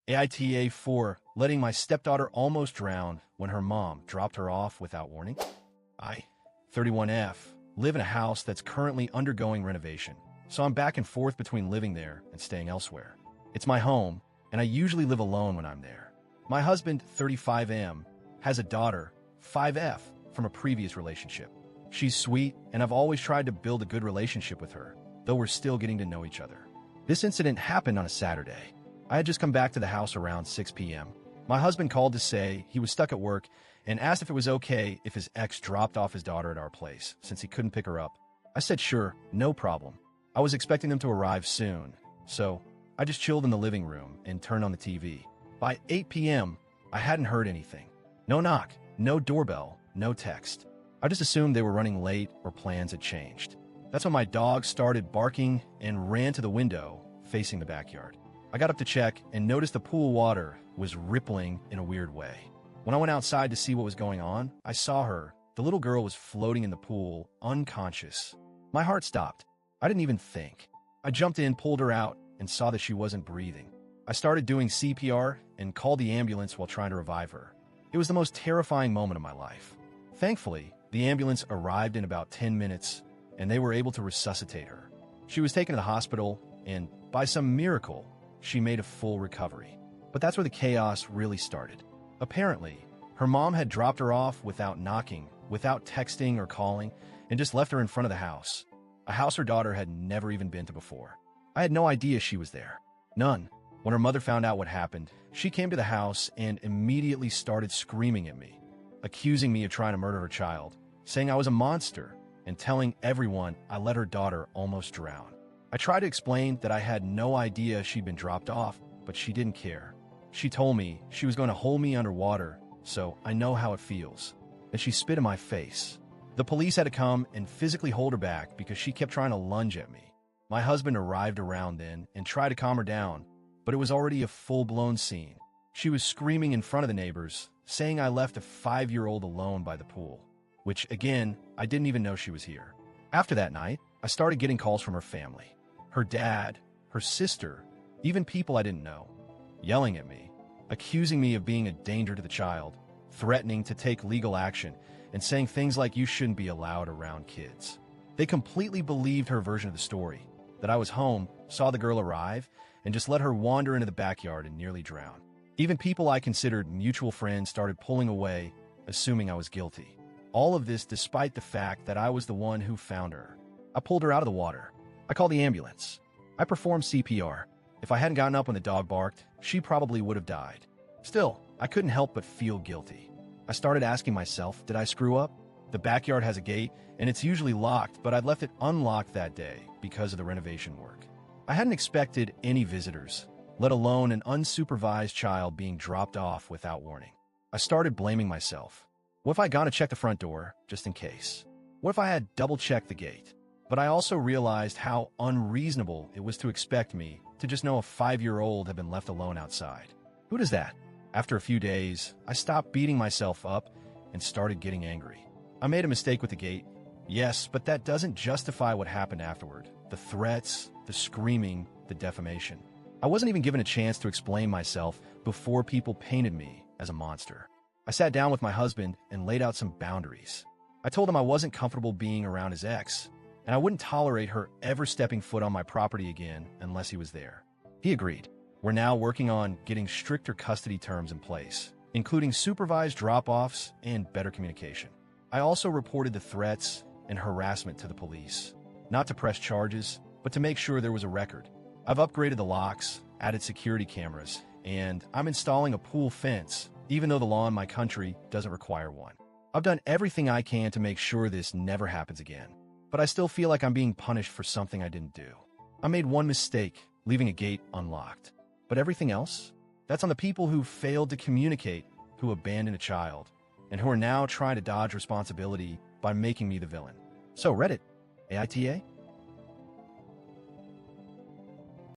AITA 4, letting my stepdaughter almost drown when her mom dropped her off without warning. I, 31F, live in a house that's currently undergoing renovation, so I'm back and forth between living there and staying elsewhere. It's my home, and I usually live alone when I'm there. My husband, 35M, has a daughter, 5F, from a previous relationship. She's sweet, and I've always tried to build a good relationship with her, though we're still getting to know each other. This incident happened on a Saturday. I had just come back to the house around 6 p.m. My husband called to say he was stuck at work and asked if it was okay if his ex dropped off his daughter at our place, since he couldn't pick her up. I said sure, no problem. I was expecting them to arrive soon, so I just chilled in the living room and turned on the TV. By 8 p.m., I hadn't heard anything. No knock, no doorbell, no text. I just assumed they were running late or plans had changed. That's when my dog started barking and ran to the window facing the backyard. I got up to check and noticed the pool water was rippling in a weird way. When I went outside to see what was going on, I saw her. The little girl was floating in the pool, unconscious. My heart stopped. I didn't even think. I jumped in, pulled her out, and saw that she wasn't breathing. I started doing CPR and called the ambulance while trying to revive her. It was the most terrifying moment of my life. Thankfully, the ambulance arrived in about 10 minutes, and they were able to resuscitate her. She was taken to the hospital, and by some miracle, she made a full recovery. But that's where the chaos really started. Apparently, her mom had dropped her off without knocking, without texting or calling, and just left her in front of the house. A house her daughter had never even been to before. I had no idea she was there. None. When her mother found out what happened, she came to the house and immediately started screaming at me, accusing me of trying to murder her child, saying I was a monster, and telling everyone I let her daughter almost drown. I tried to explain that I had no idea she'd been dropped off, but she didn't care. She told me she was going to hold me underwater, so I know how it feels. And she spit in my face. The police had to come and physically hold her back because she kept trying to lunge at me. My husband arrived around then and tried to calm her down, but it was already a full-blown scene. She was screaming in front of the neighbors, saying I left a 5-year-old alone by the pool, which, again, I didn't even know she was here. After that night, I started getting calls from her family. Her dad, her sister, even people I didn't know, yelling at me, accusing me of being a danger to the child, threatening to take legal action, and saying things like you shouldn't be allowed around kids. They completely believed her version of the story, that I was home, saw the girl arrive, and just let her wander into the backyard and nearly drown. Even people I considered mutual friends started pulling away, assuming I was guilty. All of this despite the fact that I was the one who found her. I pulled her out of the water. I called the ambulance. I performed CPR. If I hadn't gotten up when the dog barked, she probably would have died. Still, I couldn't help but feel guilty. I started asking myself, did I screw up? The backyard has a gate, and it's usually locked, but I'd left it unlocked that day because of the renovation work. I hadn't expected any visitors, let alone an unsupervised child being dropped off without warning. I started blaming myself. What if I gone to check the front door, just in case? What if I had double-checked the gate? But I also realized how unreasonable it was to expect me to just know a 5-year-old had been left alone outside. Who does that? After a few days, I stopped beating myself up and started getting angry. I made a mistake with the gate. Yes, but that doesn't justify what happened afterward. The threats, the screaming, the defamation. I wasn't even given a chance to explain myself before people painted me as a monster. I sat down with my husband and laid out some boundaries. I told him I wasn't comfortable being around his ex, and I wouldn't tolerate her ever stepping foot on my property again unless he was there. He agreed. We're now working on getting stricter custody terms in place, including supervised drop-offs and better communication. I also reported the threats and harassment to the police, not to press charges, but to make sure there was a record. I've upgraded the locks, added security cameras, and I'm installing a pool fence, even though the law in my country doesn't require one. I've done everything I can to make sure this never happens again, but I still feel like I'm being punished for something I didn't do. I made one mistake, leaving a gate unlocked. But everything else? That's on the people who failed to communicate, who abandoned a child, and who are now trying to dodge responsibility by making me the villain. So Reddit, AITA?